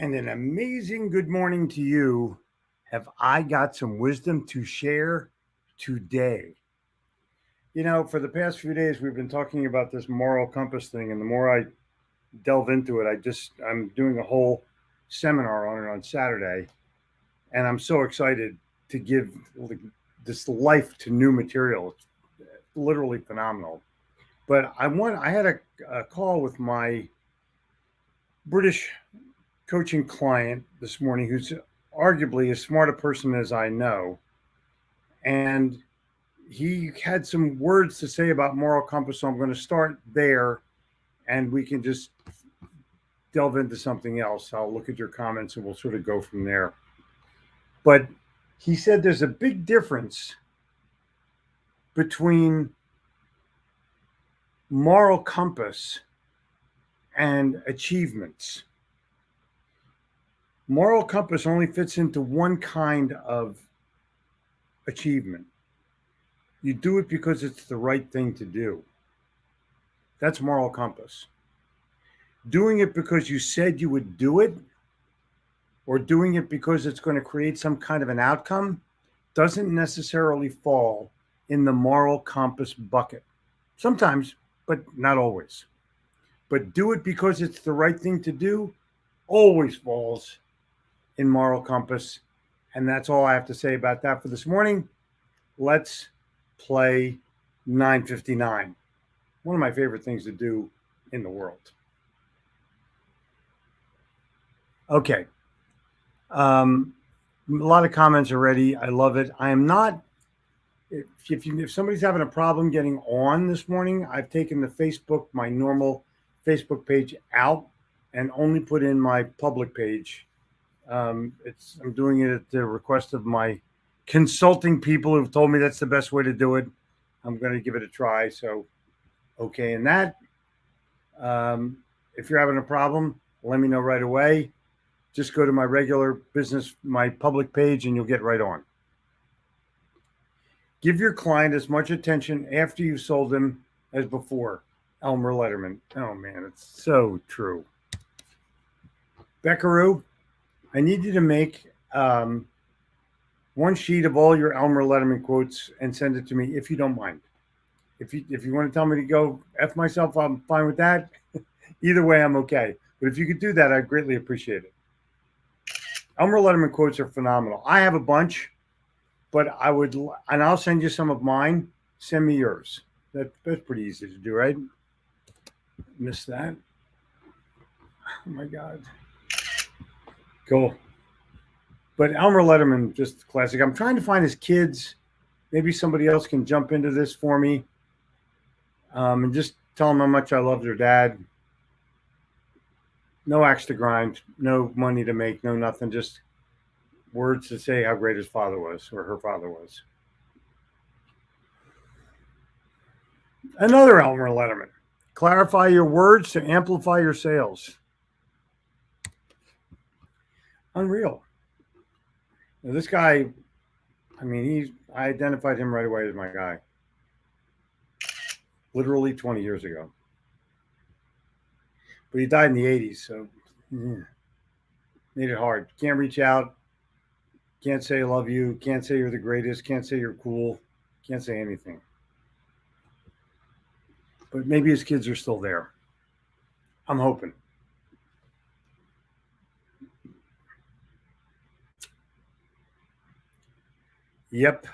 And an amazing good morning to you. Have I got some wisdom to share today? For the past few days, we've been talking about this moral compass thing, and the more I delve into it, I'm doing a whole seminar on it on Saturday, and I'm so excited to give this life to new material. It's literally phenomenal. But I had a call with my British coaching client this morning who's arguably as smart a person as I know. And he had some words to say about moral compass. So I'm going to start there and we can just delve into something else. I'll look at your comments and we'll sort of go from there. But he said there's a big difference between moral compass and achievements. Moral compass only fits into one kind of achievement. You do it because it's the right thing to do. That's moral compass. Doing it because you said you would do it, or doing it because it's going to create some kind of an outcome, doesn't necessarily fall in the moral compass bucket. Sometimes, but not always. But do it because it's the right thing to do always falls in moral compass. And that's all I have to say about that for this morning. Let's play 959. One of my favorite things to do in the world. Okay. A lot of comments already. I love it. I am not. If somebody's having a problem getting on this morning, I've taken my normal Facebook page out and only put in my public page. I'm doing it at the request of my consulting people who've told me that's the best way to do it. I'm going to give it a try. So, okay, and that. If you're having a problem, let me know right away. Just go to my regular business, my public page, and you'll get right on. Give your client as much attention after you sold him as before. Elmer Letterman. Oh, man, it's so true. Beckaroo, I need you to make one sheet of all your Elmer Letterman quotes and send it to me if you don't mind. If you want to tell me to go F myself, I'm fine with that. Either way, I'm okay. But if you could do that, I'd greatly appreciate it. Elmer Letterman quotes are phenomenal. I have a bunch, but and I'll send you some of mine. Send me yours. That's pretty easy to do, right? Missed that. Oh my God. Cool. But Elmer Letterman, just classic. I'm trying to find his kids. Maybe somebody else can jump into this for me. And just tell them how much I love their dad. No axe to grind, no money to make, no nothing. Just words to say how great his father was or her father was. Another Elmer Letterman. Clarify your words to amplify your sales. Unreal. Now, this guy, I identified him right away as my guy. Literally 20 years ago. But he died in the 80s, so made it hard. Can't reach out. Can't say I love you. Can't say you're the greatest. Can't say you're cool. Can't say anything. But maybe his kids are still there. I'm hoping. Yep.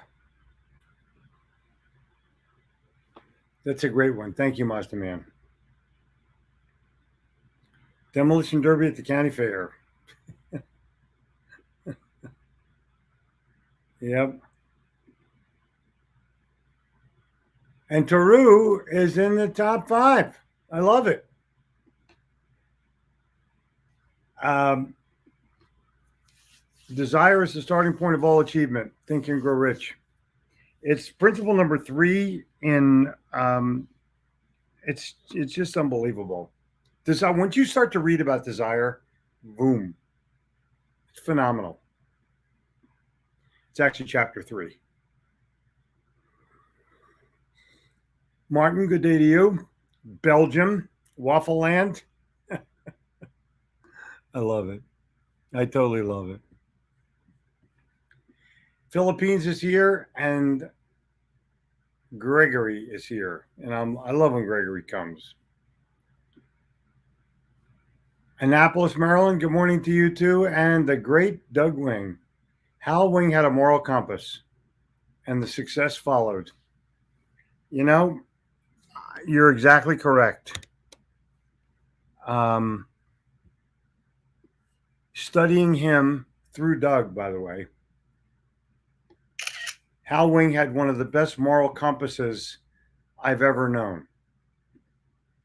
That's a great one. Thank you, Master Man. Demolition Derby at the county fair. Yep. And Taru is in the top 5. I love it. Desire is the starting point of all achievement. Think and grow rich. It's principle number 3 in it's just unbelievable. Once you start to read about desire, boom. It's phenomenal. It's actually chapter 3. Martin, good day to you. Belgium, Waffle Land. I love it. I totally love it. Philippines is here and Gregory is here. And I love when Gregory comes. Annapolis, Maryland, good morning to you too. And the great Doug Wing. Hal Wing had a moral compass and the success followed. You know, you're exactly correct. Studying him through Doug, by the way, Hal Wing had one of the best moral compasses I've ever known.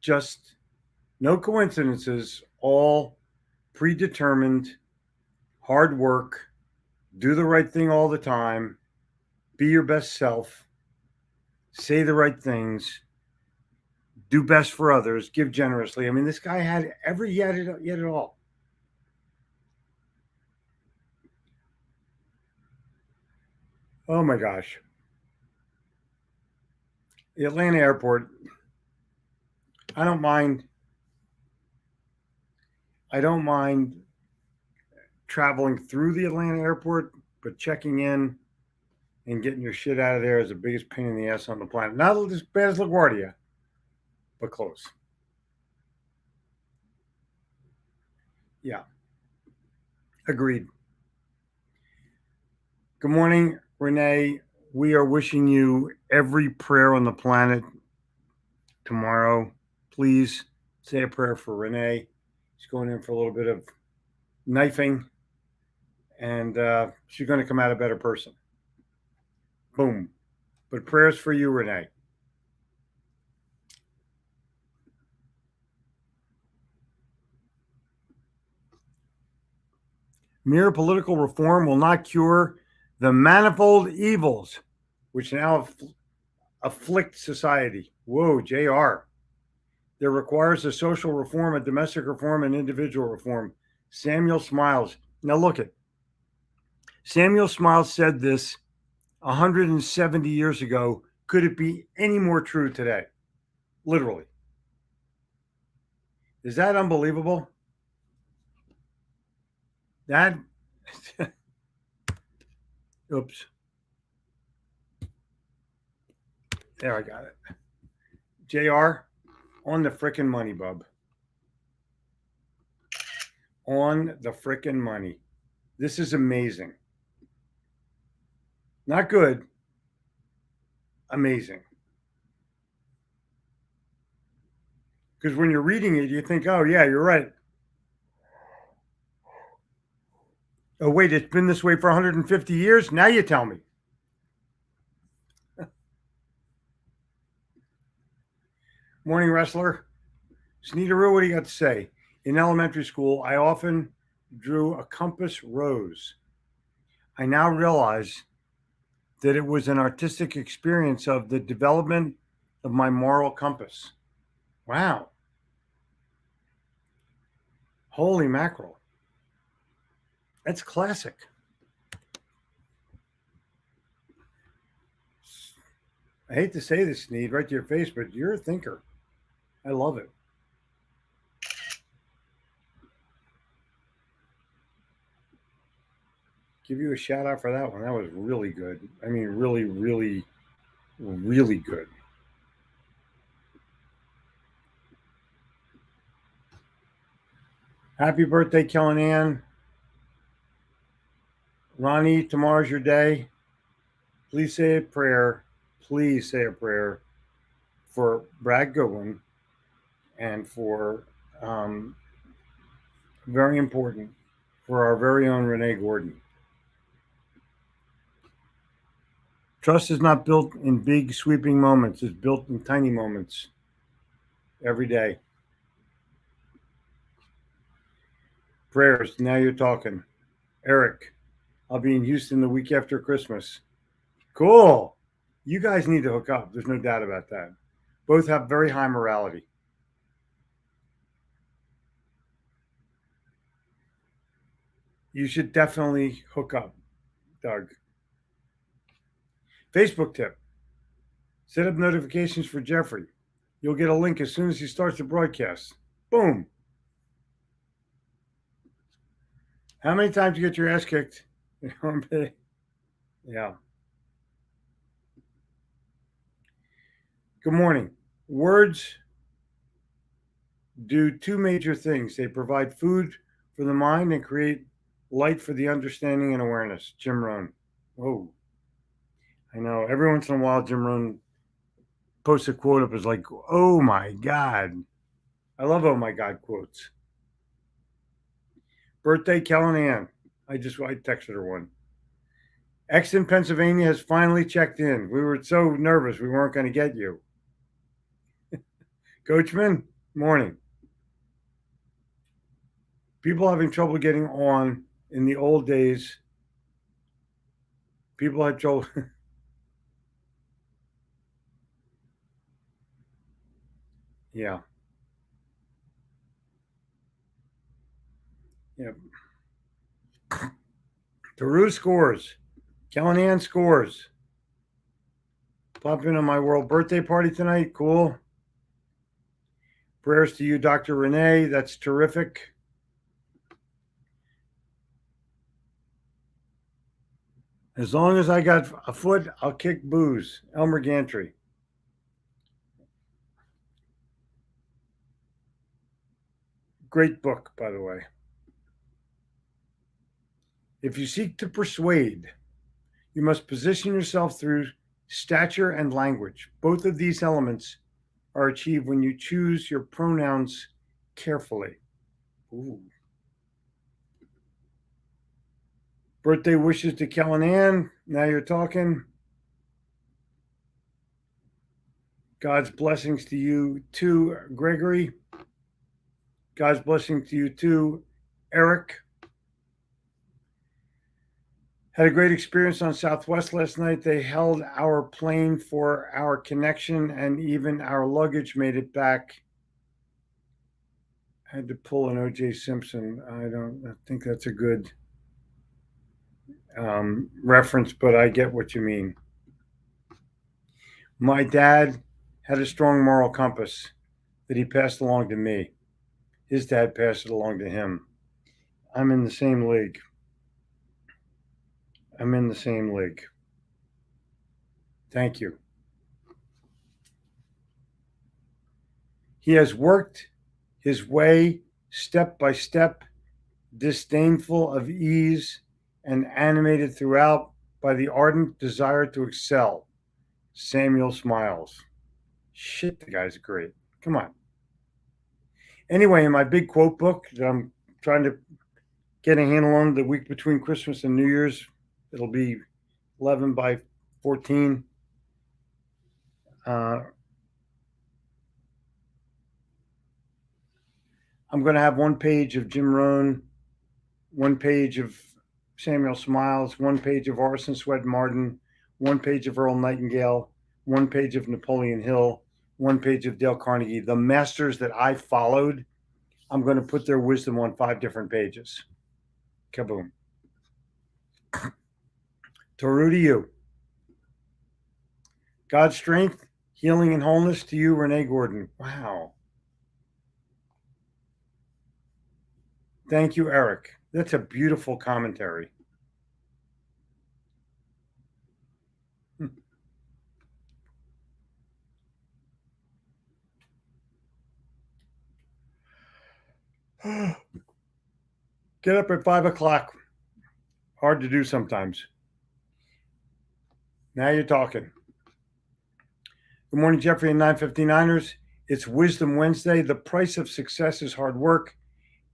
Just no coincidences, all predetermined, hard work, do the right thing all the time, be your best self, say the right things, do best for others, give generously. I mean, this guy had yet it all. Oh my gosh. The Atlanta airport, I don't mind traveling through the Atlanta airport, but checking in and getting your shit out of there is the biggest pain in the ass on the planet. Not as bad as LaGuardia, but close. Yeah. Agreed. Good morning, Renee. We are wishing you every prayer on the planet tomorrow. Please say a prayer for Renee. She's going in for a little bit of knifing, and she's going to come out a better person. Boom. But prayers for you, Renee. Mere political reform will not cure the manifold evils which now afflict society. Whoa, JR. There requires a social reform, a domestic reform, and individual reform. Samuel Smiles. Now look at Samuel Smiles said this 170 years ago. Could it be any more true today? Literally. Is that unbelievable? That oops. There, I got it. JR, on the frickin' money, bub. On the frickin' money. This is amazing. Not good. Amazing. Because when you're reading it, you think, oh, yeah, you're right. Oh, wait, it's been this way for 150 years? Now you tell me. Morning, wrestler. Sneederoo, what do you got to say? In elementary school, I often drew a compass rose. I now realize that it was an artistic experience of the development of my moral compass. Wow. Holy mackerel. That's classic. I hate to say this, Sneed, right to your face, but you're a thinker. I love it. Give you a shout out for that one. That was really good. I mean, really, really, really good. Happy birthday, Kellyanne. Ronnie, tomorrow's your day. Please say a prayer. Please say a prayer for Brad Goodwin and for, very important, for our very own Renee Gordon. Trust is not built in big sweeping moments. It's built in tiny moments every day. Prayers. Now you're talking. Eric, I'll be in Houston the week after Christmas. Cool. You guys need to hook up. There's no doubt about that. Both have very high morality. You should definitely hook up, Doug. Facebook tip. Set up notifications for Jeffrey. You'll get a link as soon as he starts the broadcast. Boom. How many times you get your ass kicked? Yeah. Good morning. Words do two major things. They provide food for the mind and create light for the understanding and awareness. Jim Rohn. Whoa. I know. Every once in a while, Jim Rohn posts a quote up as like, oh my God. I love oh my God quotes. Birthday, Kellyanne. I texted her one. Exton, Pennsylvania has finally checked in. We were so nervous we weren't going to get you. Coachman, morning. People having trouble getting on in the old days. People had trouble. Yeah. Yeah. Peru scores. Kellyanne scores. Pop in on my world birthday party tonight. Cool. Prayers to you, Dr. Renee. That's terrific. As long as I got a foot, I'll kick booze. Elmer Gantry. Great book, by the way. If you seek to persuade, you must position yourself through stature and language. Both of these elements are achieved when you choose your pronouns carefully. Ooh. Birthday wishes to Kellyanne. Now you're talking. God's blessings to you too, Gregory. God's blessing to you too, Eric. Had a great experience on Southwest last night. They held our plane for our connection, and even our luggage made it back. I had to pull an O.J. Simpson. I think that's a good reference, but I get what you mean. My dad had a strong moral compass that he passed along to me. His dad passed it along to him. I'm in the same league. I'm in the same league. Thank you. He has worked his way step by step, disdainful of ease and animated throughout by the ardent desire to excel. Samuel smiles. Shit, the guy's great. Come on. Anyway, in my big quote book that I'm trying to get a handle on the week between Christmas and New Year's, it'll be 11 by 14. I'm going to have one page of Jim Rohn, one page of Samuel Smiles, one page of Orson Swett Martin, one page of Earl Nightingale, one page of Napoleon Hill, one page of Dale Carnegie. The masters that I followed, I'm going to put their wisdom on 5 different pages. Kaboom. Toru to you. God's strength, healing, and wholeness to you, Renee Gordon. Wow. Thank you, Eric. That's a beautiful commentary. Get up at 5 o'clock. Hard to do sometimes. Now you're talking. Good morning, Jeffrey and 959ers. It's Wisdom Wednesday. The price of success is hard work,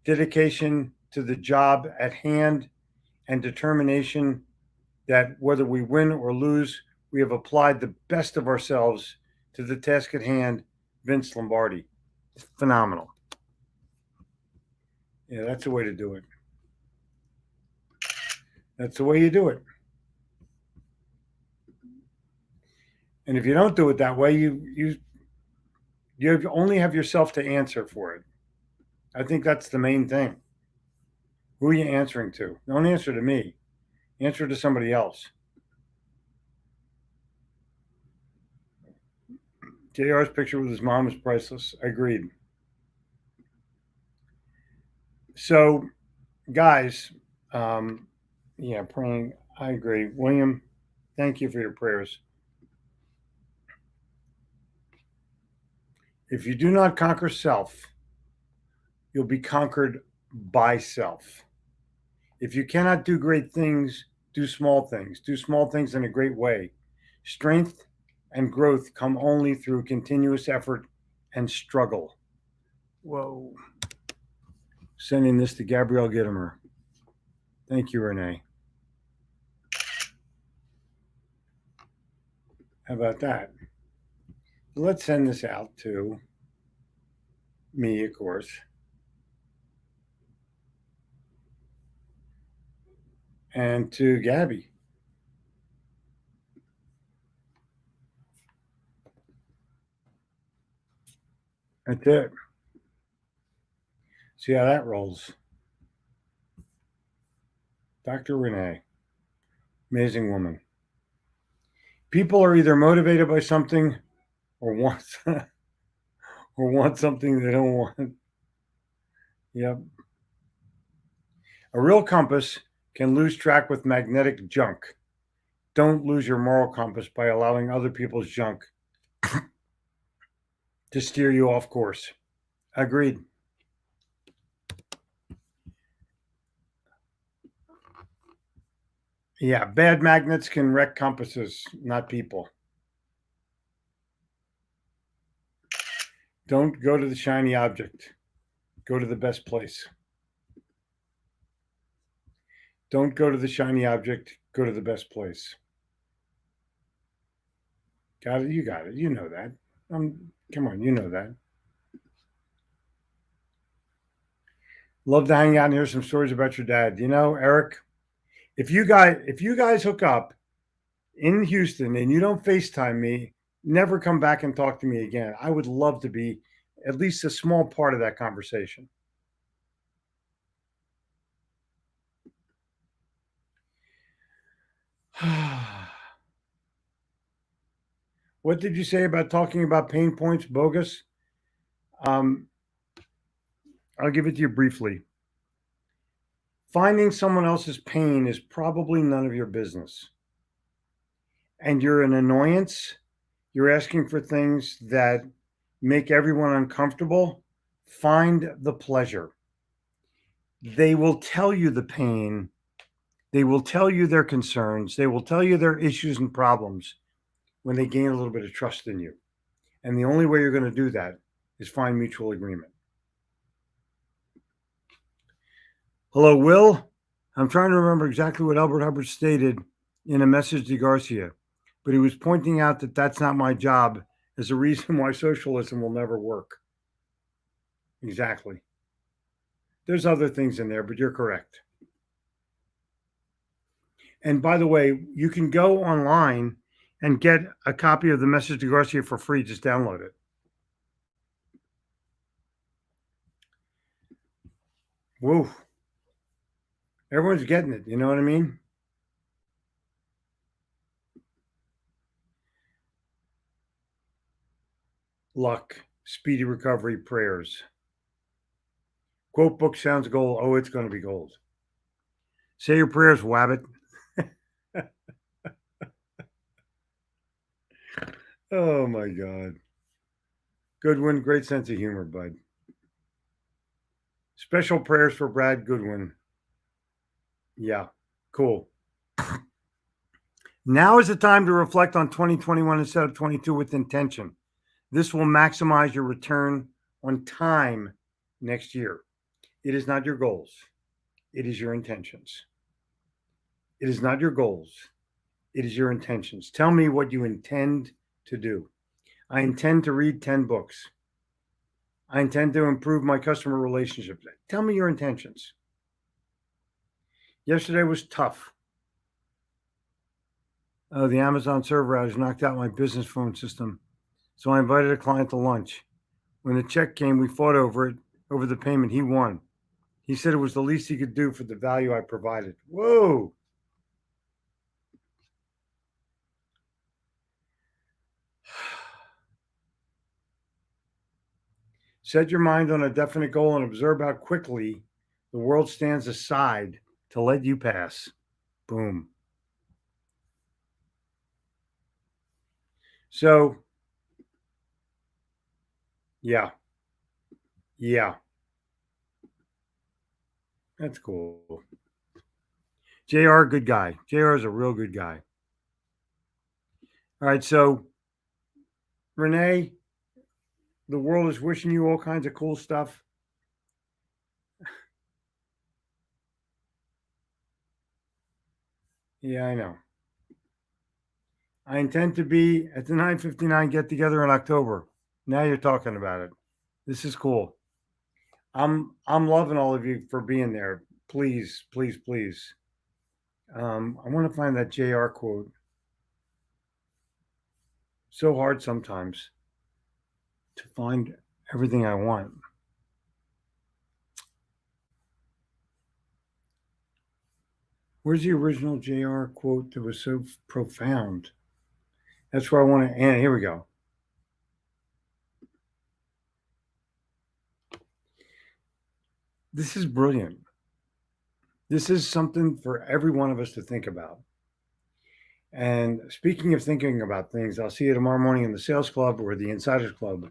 dedication to the job at hand, and determination that whether we win or lose, we have applied the best of ourselves to the task at hand. Vince Lombardi. It's phenomenal. Yeah, that's the way to do it. That's the way you do it. And if you don't do it that way, you only have yourself to answer for it. I think that's the main thing. Who are you answering to? Don't answer to me. Answer to somebody else. JR's picture with his mom is priceless. Agreed. So, guys, Yeah, praying. I agree. William, thank you for your prayers. If you do not conquer self, you'll be conquered by self. If you cannot do great things, do small things. Do small things in a great way. Strength and growth come only through continuous effort and struggle. Whoa. Sending this to Gabrielle Gittimer. Thank you, Renee. How about that? Let's send this out to me, of course. And to Gabby. That's it. See how that rolls. Dr. Renee, amazing woman. People are either motivated by something or want or want something they don't want. Yep. A real compass can lose track with magnetic junk. Don't lose your moral compass by allowing other people's junk to steer you off course. Agreed. Yeah, bad magnets can wreck compasses, not people. Don't go to the shiny object. Go to the best place. Don't go to the shiny object. Go to the best place. Got it? You got it. You know that. Come on, you know that. Love to hang out and hear some stories about your dad. You know, Eric, if you guys hook up in Houston and you don't FaceTime me, never come back and talk to me again. I would love to be at least a small part of that conversation. What did you say about talking about pain points, bogus? Um, I'll give it to you briefly. Finding someone else's pain is probably none of your business. And you're an annoyance. You're asking for things that make everyone uncomfortable. Find the pleasure. They will tell you the pain. They will tell you their concerns. They will tell you their issues and problems when they gain a little bit of trust in you. And the only way you're going to do that is find mutual agreement. Hello, Will. I'm trying to remember exactly what Albert Hubbard stated in a message to Garcia, but he was pointing out that that's not my job as a reason why socialism will never work. Exactly. There's other things in there, but you're correct. And by the way, you can go online and get a copy of the message to Garcia for free. Just download it. Woo. Everyone's getting it. You know what I mean? Luck, speedy recovery, prayers. Quote book sounds gold. Oh, it's going to be gold. Say your prayers, Wabbit. Oh my God. Goodwin, great sense of humor, bud. Special prayers for Brad Goodwin. Yeah, cool. Now is the time to reflect on 2021 instead of 22 with intention. This will maximize your return on time next year. It is not your goals, it is your intentions. It is not your goals, it is your intentions. Tell me what you intend to do. I intend to read 10 books. I intend to improve my customer relationships. Tell me your intentions. Yesterday was tough. The Amazon server outage knocked out my business phone system. So I invited a client to lunch. When the check came, we fought over it, over the payment. He won. He said it was the least he could do for the value I provided. Whoa. Set your mind on a definite goal and observe how quickly the world stands aside to let you pass. Boom. So, yeah, yeah, that's cool. JR, good guy. JR is a real good guy. All right, so Renee, the world is wishing you all kinds of cool stuff. Yeah, I know. I intend to be at the 959 get together in October. Now you're talking about it. This is cool. I'm loving all of you for being there. Please, please, please. I want to find that JR quote. So hard sometimes to find everything I want. Where's the original JR quote that was so profound? That's where I want to end. Here we go. This is brilliant. This is something for every one of us to think about. And speaking of thinking about things, I'll see you tomorrow morning in the Sales Club or the Insiders Club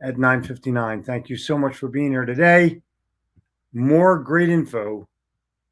at 9:59. Thank you so much for being here today. More great info